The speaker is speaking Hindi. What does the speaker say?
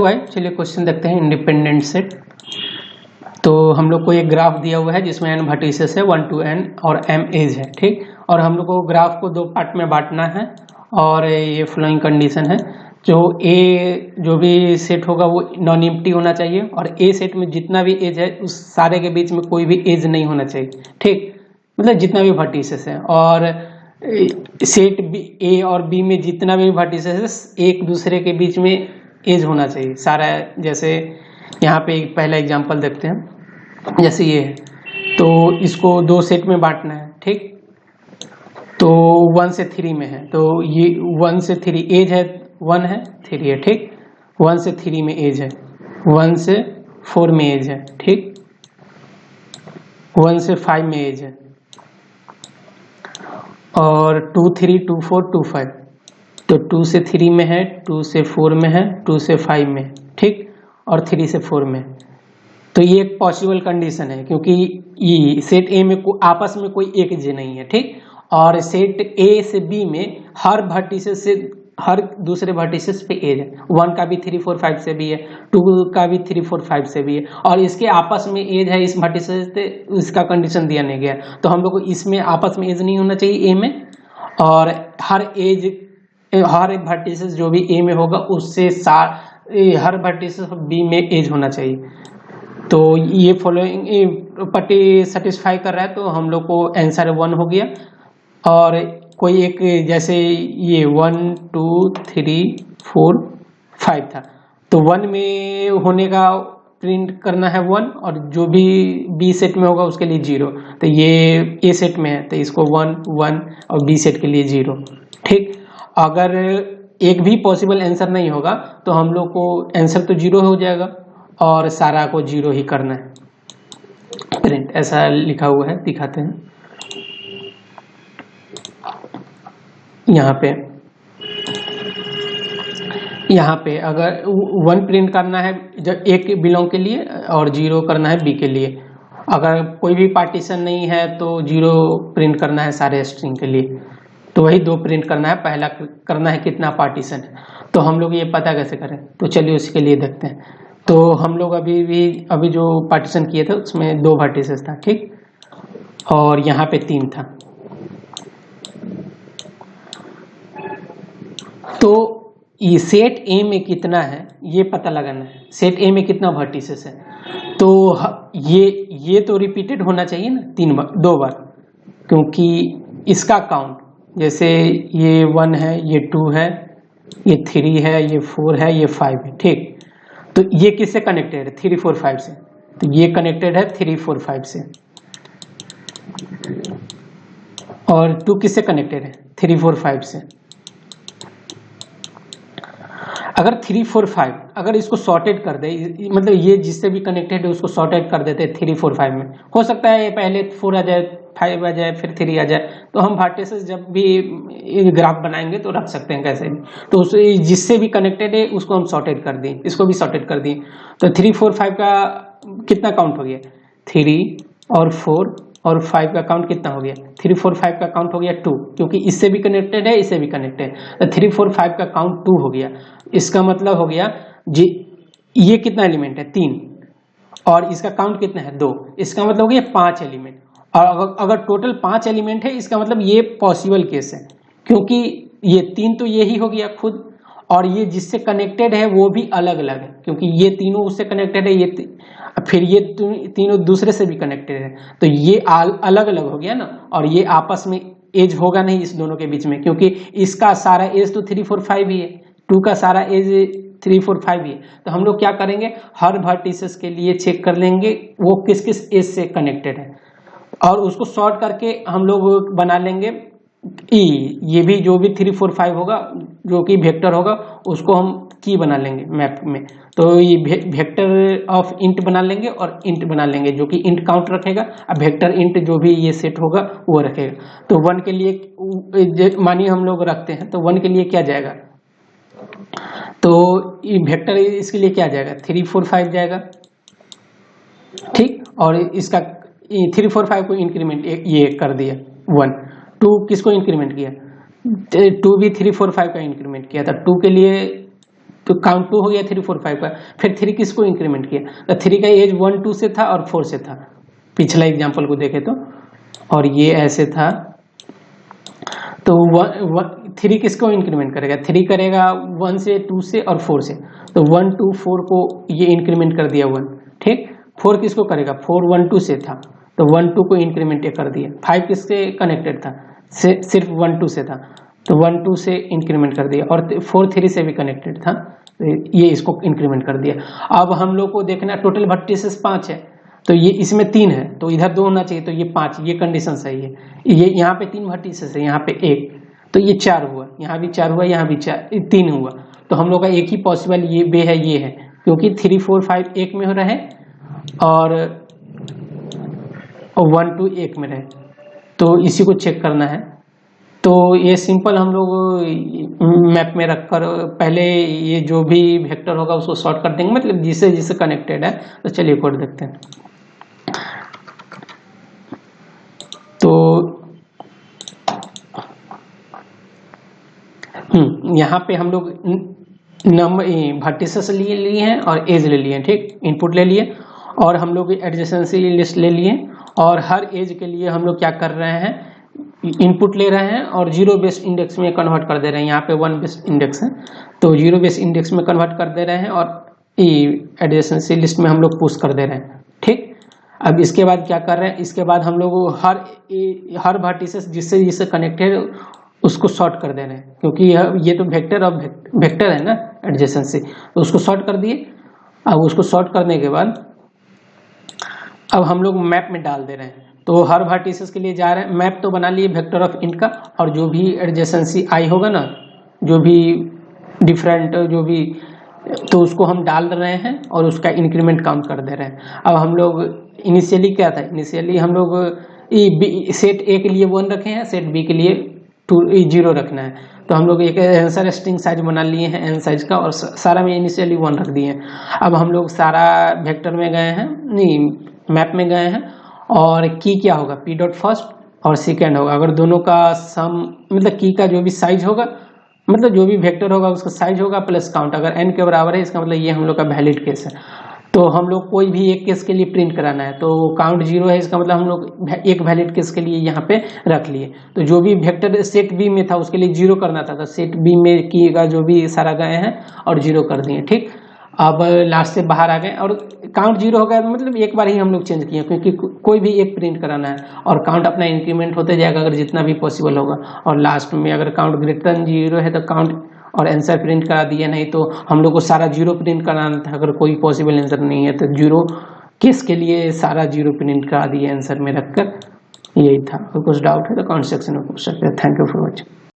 चलिए क्वेश्चन देखते हैं इंडिपेंडेंट सेट। तो हम लोग को एक ग्राफ दिया हुआ है जिसमें n वर्टिसेस है 1 to n और m एज है, ठीक। और हम लोग को ग्राफ को दो पार्ट में बांटना है और ये फ्लोइंग कंडीशन है। जो ए जो भी सेट होगा वो नॉन एम्प्टी होना चाहिए और ए सेट में जितना भी एज है उस सारे के बीच में कोई भी एज नहीं होना चाहिए, ठीक। मतलब जितना भी वर्टिसेस है और सेट बी ए और बी में जितना भी वर्टिसेस एक दूसरे के बीच में एज होना चाहिए सारा। जैसे यहाँ पे एक पहला एग्जांपल देखते हैं, जैसे ये है तो इसको दो सेट में बांटना है, ठीक। तो 1 से 3 में है तो ये 1 से 3 एज है 1 है 3 है, ठीक। 1 से 3 में एज है 1 से 4 में एज है, ठीक। 1 से 5 में एज है और 2 3 2 4 2 5 तो 2 से 3 में है 2 से 4 में है 2 से 5 में, ठीक। और 3 से 4 में। तो ये एक पॉसिबल कंडीशन है क्योंकि ये सेट ए में आपस में कोई एक एज नहीं है, ठीक। और सेट ए से बी में हर वर्टिसेस से हर दूसरे वर्टिसेस पे एज है। 1 का भी 3 4 5 से भी है, 2 का भी 3 4 5 से भी है और इसके आपस में एज है इस वर्टिसेस से, इसका कंडीशन दिया नहीं गया। तो हम लोग को इसमें आपस में एज नहीं होना चाहिए ए में, और हर वर्टिसेस जो भी ए में होगा उससे हर वर्टिसेस बी में एज होना चाहिए। तो ये फॉलोइंग प्रॉपर्टी सेटिस्फाई कर रहा है तो हम लोग को आंसर 1 हो गया। और कोई एक जैसे ये 1 2 3 4 5 था तो 1 में होने का प्रिंट करना है 1 और जो भी बी सेट में होगा उसके लिए 0। तो ये ए सेट में है तो इसको 1 1 और बी सेट के लिए 0, ठीक। अगर एक भी पॉसिबल आंसर नहीं होगा तो हम लोग को आंसर तो 0 हो जाएगा और सारा को 0 ही करना है प्रिंट। ऐसा लिखा हुआ है, दिखाते हैं यहाँ पे अगर 1 प्रिंट करना है जब एक बिलोंग के लिए और 0 करना है बी के लिए। अगर कोई भी पार्टीशन नहीं है तो 0 प्रिंट करना है सारे स्ट्रिंग के लिए। तो वही 2 प्रिंट करना है, पहला करना है कितना पार्टीशन है। तो हम लोग ये पता कैसे करें, तो चलिए उसके लिए देखते हैं। तो हम लोग अभी जो पार्टीशन किए थे उसमें 2 वर्टिसेस था, ठीक। और यहाँ पे 3 था। तो ये सेट ए में कितना है ये पता लगाना है, सेट ए में कितना वर्टिसेस है। तो ये तो रिपीटेड होना चाहिए ना 2 बार, क्योंकि इसका काउंट जैसे ये 1 है, ये 2 है, ये 3 है, ये 4 है, ये 5 है, ठीक। तो ये किससे कनेक्टेड है 3 4 5 से। तो ये कनेक्टेड है 3 4 5 से। और 2 किससे कनेक्टेड है 3 4 5 से। अगर 3 4 5 अगर इसको सॉर्टेड कर दे, मतलब ये जिससे भी कनेक्टेड है उसको सॉर्टेड कर देते 3 4 5 में। हो सकता है पहले 4 आ जाए 5 आ जाए फिर 3 आ जाए। तो हम वर्टिसेस जब भी ग्राफ बनाएंगे तो रख सकते हैं कैसे भी। तो जिससे भी कनेक्टेड है उसको हम सॉर्टेड कर दें, इसको भी सॉर्टेड कर दें। तो 3 4 5 का कितना काउंट हो गया 3 और 4 और 5 का काउंट कितना हो गया 3 4 5 का काउंट हो गया 2, क्योंकि इससे भी कनेक्टेड है इससे भी कनेक्टेड है। तो 3 4 5 का काउंट 2 हो गया। इसका मतलब हो गया जी ये कितना एलिमेंट है 3 और इसका काउंट कितना है 2। इसका मतलब हो गया 5 एलिमेंट। और अगर टोटल 5 एलिमेंट है इसका मतलब ये पॉसिबल केस है, क्योंकि ये 3 तो ये ही हो गया खुद और ये जिससे कनेक्टेड है वो भी अलग अलग है, क्योंकि ये तीनों उससे कनेक्टेड है, ये फिर ये तीनों दूसरे से भी कनेक्टेड है। तो ये अलग अलग हो गया ना, और ये आपस में एज होगा नहीं इस दोनों के बीच में, क्योंकि इसका सारा एज तो 3 4 5 ही है, 2 का सारा एज 3 4 5 ही है। तो हम लोग क्या करेंगे हर वर्टिसेस के लिए चेक कर लेंगे वो किस किस एज से कनेक्टेड है और उसको सॉर्ट करके हम लोग बना लेंगे ये भी जो भी 3 4 5 होगा जो कि वेक्टर होगा उसको हम की बना लेंगे मैप में। तो ये वेक्टर ऑफ इंट बना लेंगे और इंट बना लेंगे जो कि इंट काउंट रखेगा, अब वेक्टर इंट जो भी ये सेट होगा वो रखेगा। तो 1 के लिए मानिए हम लोग रखते हैं तो 1 के लिए क्या जाएगा, तो ये वेक्टर इसके लिए क्या जाएगा 3 4 5 जाएगा, ठीक। और इसका 3 4 5 को इंक्रीमेंट ये कर दिया 1। 2 किसको इंक्रीमेंट किया 2 भी 3 4 5 का इंक्रीमेंट किया था 2 के लिए तो काउंट 2 हो गया 3 4 5 का। फिर 3 किसको इंक्रीमेंट किया, तो 3 का एज 1 2 से था और 4 से था, पिछला एग्जाम्पल को देखे तो, और ये ऐसे था। तो 3 किसको इंक्रीमेंट करेगा, 3 करेगा 1 से 2 से और 4 से, तो 1 2 4 को ये इंक्रीमेंट कर दिया 1, ठीक। 4 किसको करेगा, 4 1 2 से था तो 1 2 को इंक्रीमेंट कर दिया। 5 किससे कनेक्टेड था, सिर्फ 1 2 से था तो 1 2 से इंक्रीमेंट कर दिया, और 4 3 से भी कनेक्टेड था तो ये इसको इंक्रीमेंट कर दिया। अब हम लोग को देखना टोटल वर्टिसेस 5 है, तो ये इसमें 3 है तो इधर 2 होना चाहिए, तो ये 5, ये कंडीशन सही है। ये यहाँ पे 3 वर्टिसेस है, यहाँ पे 1, तो ये 4 हुआ, यहाँ भी 4 हुआ, यहाँ भी 3 हुआ। तो हम लोग का एक ही पॉसिबल ये वे है, ये है, क्योंकि 3 4 5 एक में हो रहे और 1 2 एक में रहे, तो इसी को चेक करना है। तो ये सिंपल हम लोग मैप में रखकर पहले ये जो भी वेक्टर होगा उसको सॉर्ट कर देंगे, मतलब जिससे जिससे कनेक्टेड है। तो चलिए कोड देखते हैं। तो यहाँ पे हम लोग नंबर वर्टिसेस लिए हैं और एज ले लिए, ठीक, इनपुट ले लिए, और हम लोग एडजेसेंसी लिस्ट ले लिए, और हर एज के लिए हम लोग क्या कर रहे हैं, इनपुट ले रहे हैं और 0 बेस्ड इंडेक्स में कन्वर्ट कर दे रहे हैं। यहाँ पे 1 बेस्ड इंडेक्स है तो 0 बेस्ड इंडेक्स में कन्वर्ट कर दे रहे हैं, और एडजेसेंसी लिस्ट में हम लोग पुश कर दे रहे हैं, ठीक। अब इसके बाद क्या कर रहे हैं, इसके बाद हम लोग हर वर्टिसेस जिससे जिससे कनेक्टेड उसको सॉर्ट कर दे रहे हैं, क्योंकि ये तो वेक्टर ऑफ वेक्टर है ना एडजेसेंसी, तो उसको सॉर्ट कर दिए। अब उसको सॉर्ट करने के बाद अब हम लोग मैप में डाल दे रहे हैं, तो हर वर्टिसेस के लिए जा रहे हैं, मैप तो बना लिए वेक्टर ऑफ इन का, और जो भी एडजेसेंसी आई होगा ना, जो भी डिफरेंट जो भी, तो उसको हम डाल रहे हैं और उसका इंक्रीमेंट काउंट कर दे रहे हैं। अब हम लोग इनिशियली क्या था, इनिशियली हम लोग सेट ए के लिए 1 रखे हैं, सेट बी के लिए 0 रखना है, तो हम लोग एक आंसर स्ट्रिंग साइज बना लिए हैं n साइज का, और सारा में इनिशियली 1 रख दिए हैं। अब हम लोग सारा वेक्टर में गए हैं, नहीं मैप में गए हैं, और की क्या होगा, p डॉट फर्स्ट और सेकेंड होगा, अगर दोनों का सम, मतलब की का जो भी साइज होगा, मतलब जो भी वेक्टर होगा उसका साइज होगा प्लस काउंट, अगर n के बराबर है इसका मतलब ये हम लोग का वैलिड केस है। तो हम लोग कोई भी एक केस के लिए प्रिंट कराना है, तो काउंट 0 है, इसका मतलब हम लोग एक वैलिड केस के लिए यहाँ पे रख लिए। तो जो भी वेक्टर सेट बी में था उसके लिए 0 करना था, तो सेट बी में की का जो भी सारा गए हैं और 0 कर दिए, ठीक। अब लास्ट से बाहर आ गए और काउंट 0 हो गया, मतलब एक बार ही हम लोग चेंज किए, क्योंकि कोई भी एक प्रिंट कराना है, और काउंट अपना इंक्रीमेंट होते जाएगा अगर जितना भी पॉसिबल होगा, और लास्ट में अगर काउंट ग्रेटर देन 0 है तो काउंट और आंसर प्रिंट करा दिया, नहीं तो हम लोग को सारा 0 प्रिंट कराना था, अगर कोई पॉसिबल आंसर नहीं है तो 0 केस के लिए सारा 0 प्रिंट करा दिए आंसर में रखकर। यही था, कुछ डाउट है तो कमेंट सेक्शन में पूछ सकते हैं। Thank you for watching.